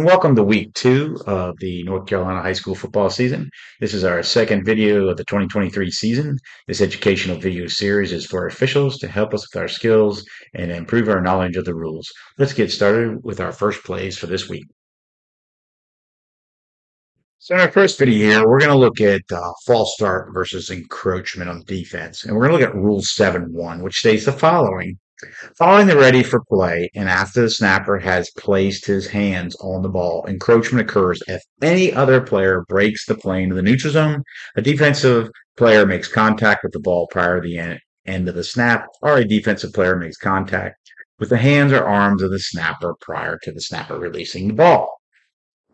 And welcome to week two of the North Carolina high school football season. This is our second video of the 2023 season. This educational video series is for officials to help us with our skills and improve our knowledge of the rules. Let's get started with our first plays for this week. So in our first video here, we're going to look at false start versus encroachment on defense. And we're going to look at Rule 7-1, which states the following. Following the ready for play and after the snapper has placed his hands on the ball, encroachment occurs if any other player breaks the plane of the neutral zone, a defensive player makes contact with the ball prior to the end of the snap, or a defensive player makes contact with the hands or arms of the snapper prior to the snapper releasing the ball.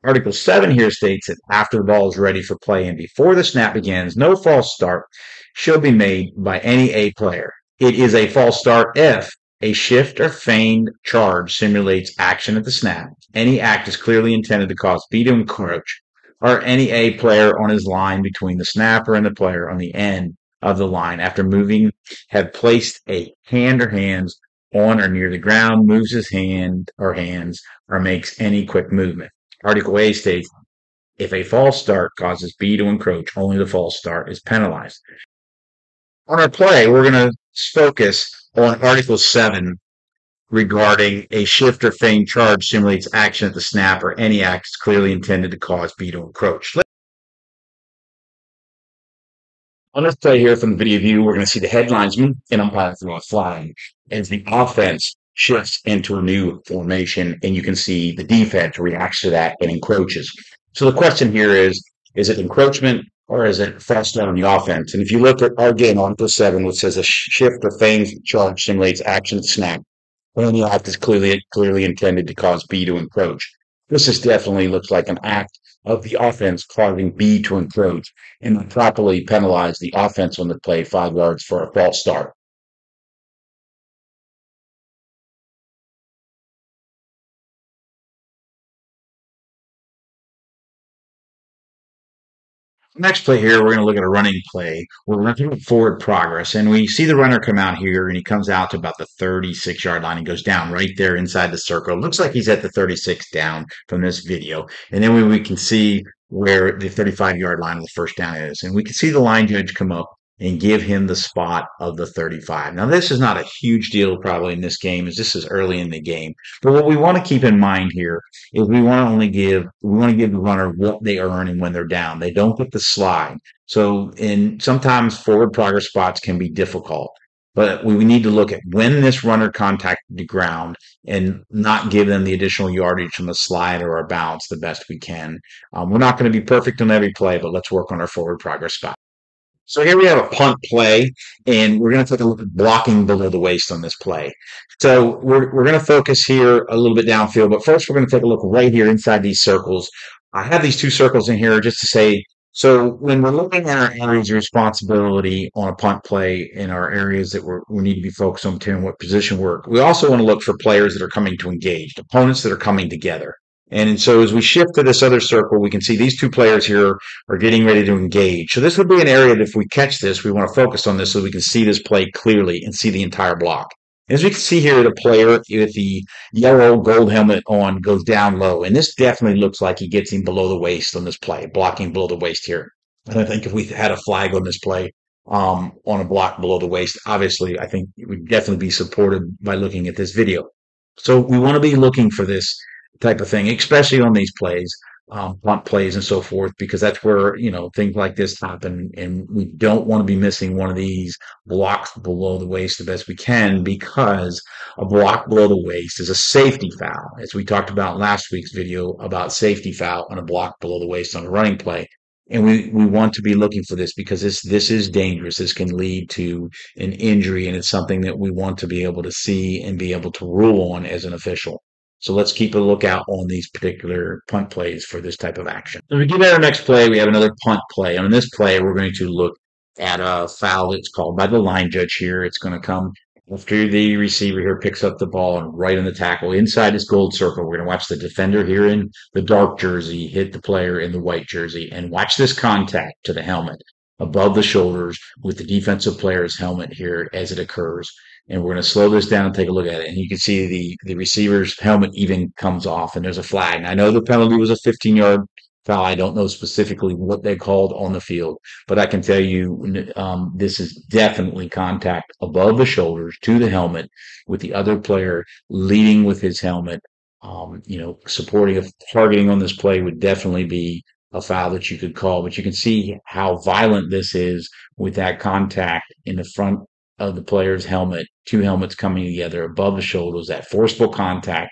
Article 7 here states that after the ball is ready for play and before the snap begins, no false start shall be made by any A player. It is a false start if a shift or feigned charge simulates action at the snap, any act is clearly intended to cause B to encroach, or any A player on his line between the snapper and the player on the end of the line after moving have placed a hand or hands on or near the ground, moves his hand or hands, or makes any quick movement. Article A states, if a false start causes B to encroach, only the false start is penalized. On our play, we're going to focus on Article 7 regarding a shift or feigned charge simulates action at the snap or any act is clearly intended to cause B to encroach. On this play here from the video view, we're going to see the head linesman and umpire throw a flag as the offense shifts into a new formation, and you can see the defense reacts to that and encroaches. So the question here is it encroachment or is it false start on the offense? And if you look at our game, Article 7, which says a shift or feigned charge simulates action at the snap, when the act is clearly intended to cause B to encroach. This is definitely looks like an act of the offense causing B to encroach and properly penalize the offense on the play 5 yards for a false start. Next play here, we're going to look at a running play. We're looking at forward progress, and we see the runner come out here, and he comes out to about the 36-yard line. He goes down right there inside the circle. It looks like he's at the 36 down from this video. And then we can see where the 35-yard line of the first down is. And we can see the line judge come up and give him the spot of the 35. Now, this is not a huge deal probably in this game, as this is early in the game. But what we want to keep in mind here is we want to give the runner what they earn and when they're down. They don't get the slide. So sometimes forward progress spots can be difficult. But we need to look at when this runner contacted the ground and not give them the additional yardage from a slide or a bounce the best we can. We're not going to be perfect on every play, but let's work on our forward progress spot. So here we have a punt play, and we're going to take a look at blocking below the waist on this play. So we're going to focus here a little bit downfield, but first we're going to take a look right here inside these circles. I have these 2 circles in here just to say, so when we're looking at our areas of responsibility on a punt play in our areas that we need to be focused on determining what position work, we also want to look for players that are coming to engage, opponents that are coming together. And so as we shift to this other circle, we can see these 2 players here are getting ready to engage. So this would be an area that if we catch this, we want to focus on this so we can see this play clearly and see the entire block. As we can see here, the player with the yellow gold helmet on goes down low. And this definitely looks like he gets him below the waist on this play, blocking below the waist here. And I think if we had a flag on this play, on a block below the waist, obviously, I think it would definitely be supported by looking at this video. So we want to be looking for this type of thing, especially on these plays, punt plays and so forth, because that's where, things like this happen. And we don't want to be missing one of these blocks below the waist the best we can, because a block below the waist is a safety foul, as we talked about last week's video about safety foul on a block below the waist on a running play. And we want to be looking for this because this is dangerous. This can lead to an injury, and it's something that we want to be able to see and be able to rule on as an official. So let's keep a lookout on these particular punt plays for this type of action. So we get at our next play, we have another punt play. And in this play, we're going to look at a foul that's called by the line judge here. It's going to come after the receiver here picks up the ball and right on the tackle inside this gold circle. We're going to watch the defender here in the dark jersey hit the player in the white jersey, and watch this contact to the helmet above the shoulders with the defensive player's helmet here as it occurs. And we're going to slow this down and take a look at it. And you can see the receiver's helmet even comes off, and there's a flag. And I know the penalty was a 15-yard foul. I don't know specifically what they called on the field, but I can tell you this is definitely contact above the shoulders to the helmet, with the other player leading with his helmet. Supporting a targeting on this play would definitely be a foul that you could call, but you can see how violent this is with that contact in the front of the player's helmet, two helmets coming together above the shoulders, that forcible contact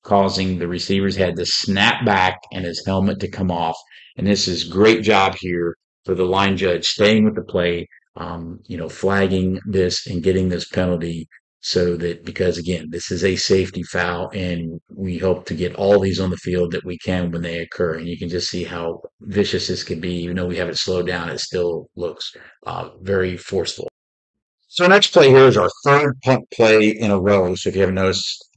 causing the receiver's head to snap back and his helmet to come off. And this is great job here for the line judge staying with the play, flagging this and getting this penalty, so that, because again, this is a safety foul and we hope to get all these on the field that we can when they occur. And you can just see how vicious this can be. Even though we have it slowed down, it still looks very forceful. So our next play here is our third punt play in a row. So if you haven't noticed,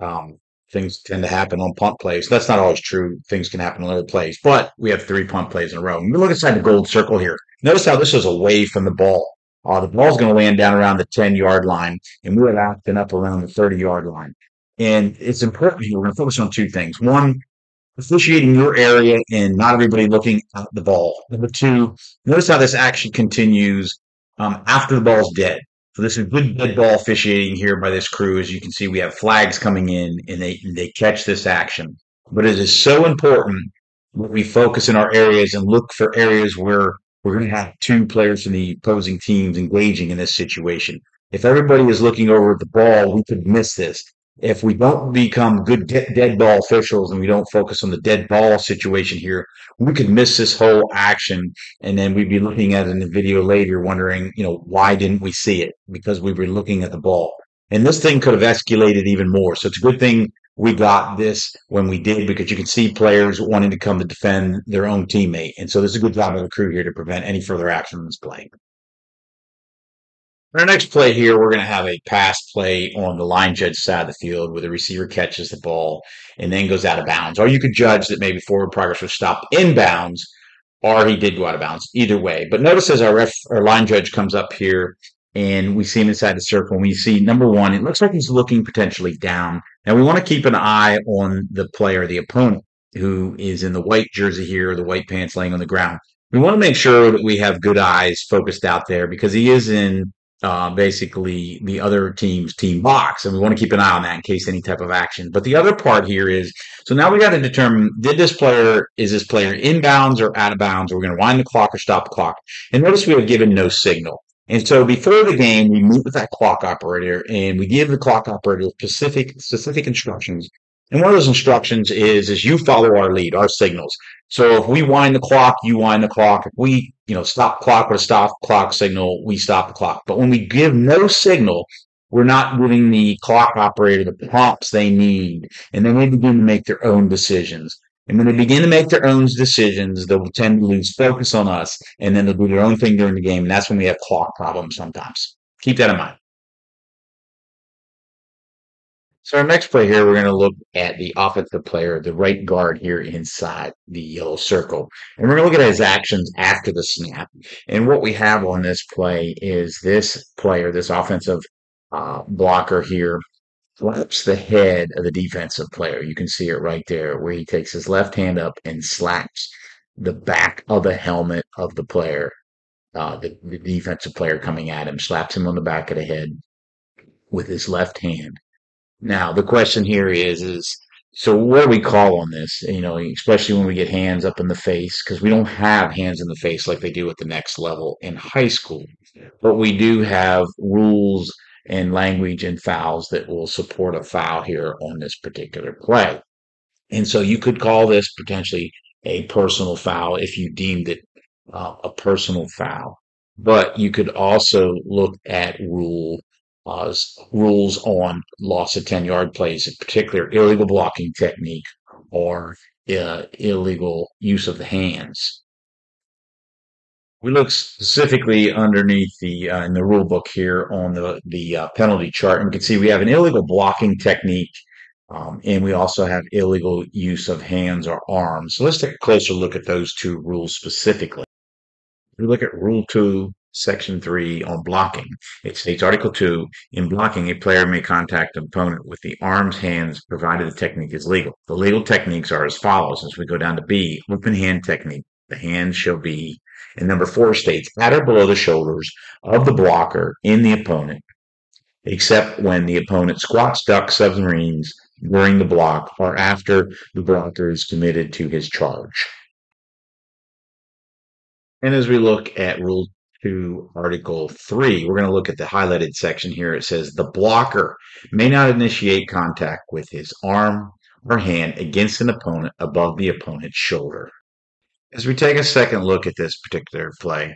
things tend to happen on punt plays. That's not always true. Things can happen on other plays, but we have three punt plays in a row. And we look inside the gold circle here. Notice how this is away from the ball. The ball's going to land down around the 10-yard line, and we're acting up around the 30-yard line. And it's important here. We're going to focus on two things. One, officiating your area and not everybody looking at the ball. Number two, notice how this action continues after the ball's dead. So this is good dead ball officiating here by this crew. As you can see, we have flags coming in and they catch this action. But it is so important that we focus in our areas and look for areas where we're going to have two players from the opposing teams engaging in this situation. If everybody is looking over at the ball, we could miss this. If we don't become good dead ball officials and we don't focus on the dead ball situation here, we could miss this whole action, and then we'd be looking at it in the video later wondering, why didn't we see it? Because we were looking at the ball. And this thing could have escalated even more. So it's a good thing we got this when we did, because you can see players wanting to come to defend their own teammate. And so there's a good job of the crew here to prevent any further action in this play. Our next play here, we're going to have a pass play on the line judge side of the field where the receiver catches the ball and then goes out of bounds. Or you could judge that maybe forward progress was stopped in bounds, or he did go out of bounds. Either way. But notice as our line judge comes up here and we see him inside the circle, and we see number one, it looks like he's looking potentially down. Now we want to keep an eye on the player, the opponent, who is in the white jersey here, the white pants laying on the ground. We want to make sure that we have good eyes focused out there, because he is in basically the other team's team box, and we want to keep an eye on that in case any type of action. But the other part here is, so now we got to determine, is this player inbounds or out of bounds? Or we're going to wind the clock or stop the clock. And notice we have given no signal. And so before the game, we meet with that clock operator and we give the clock operator specific instructions. And one of those instructions is you follow our lead, our signals. So if we wind the clock, you wind the clock. If we, stop clock with a stop clock signal, we stop the clock. But when we give no signal, we're not giving the clock operator the prompts they need, and then they begin to make their own decisions. And when they begin to make their own decisions, they'll tend to lose focus on us, and then they'll do their own thing during the game, and that's when we have clock problems sometimes. Keep that in mind. So our next play here, we're going to look at the offensive player, the right guard here inside the yellow circle. And we're going to look at his actions after the snap. And what we have on this play is this player, this offensive blocker here, slaps the head of the defensive player. You can see it right there where he takes his left hand up and slaps the back of the helmet of the player, the defensive player coming at him, slaps him on the back of the head with his left hand. Now, the question here is so what do we call on this? Especially when we get hands up in the face, because we don't have hands in the face like they do at the next level in high school. But we do have rules and language and fouls that will support a foul here on this particular play. And so you could call this potentially a personal foul if you deemed it a personal foul. But you could also look at rules on loss of 10-yard plays, in particular illegal blocking technique or illegal use of the hands. We look specifically underneath in the rule book here on the penalty chart, and we can see we have an illegal blocking technique, and we also have illegal use of hands or arms. So let's take a closer look at those two rules specifically. We look at Rule 2, Section 3 on blocking. It states Article 2, in blocking, a player may contact an opponent with the arms, hands, provided the technique is legal. The legal techniques are as follows. As we go down to B, open hand technique. The hands shall be, and number 4 states, at or below the shoulders of the blocker in the opponent, except when the opponent squats, ducks, submarines during the block or after the blocker is committed to his charge. And as we look at Rule 2, Article 3, we're going to look at the highlighted section here. It says the blocker may not initiate contact with his arm or hand against an opponent above the opponent's shoulder. As we take a second look at this particular play,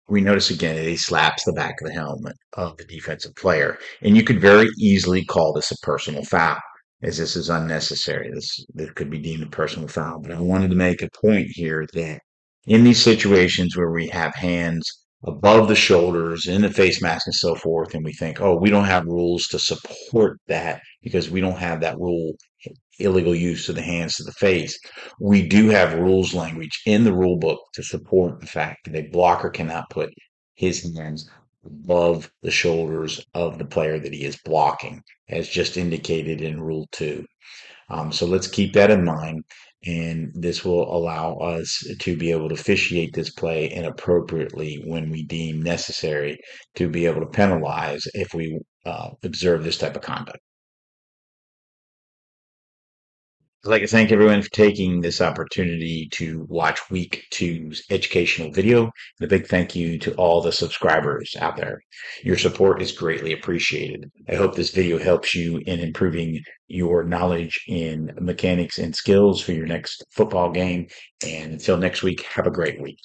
we notice again that he slaps the back of the helmet of the defensive player. And you could very easily call this a personal foul, as this is unnecessary. This could be deemed a personal foul. But I wanted to make a point here that in these situations where we have hands above the shoulders in the face mask and so forth, and we think, oh, we don't have rules to support that because we don't have that rule, illegal use of the hands to the face. We do have rules language in the rule book to support the fact that a blocker cannot put his hands above the shoulders of the player that he is blocking, as just indicated in Rule 2. So let's keep that in mind, and this will allow us to be able to officiate this play and appropriately when we deem necessary to be able to penalize if we observe this type of conduct. I'd like to thank everyone for taking this opportunity to watch week two's educational video. And a big thank you to all the subscribers out there. Your support is greatly appreciated. I hope this video helps you in improving your knowledge in mechanics and skills for your next football game. And until next week, have a great week.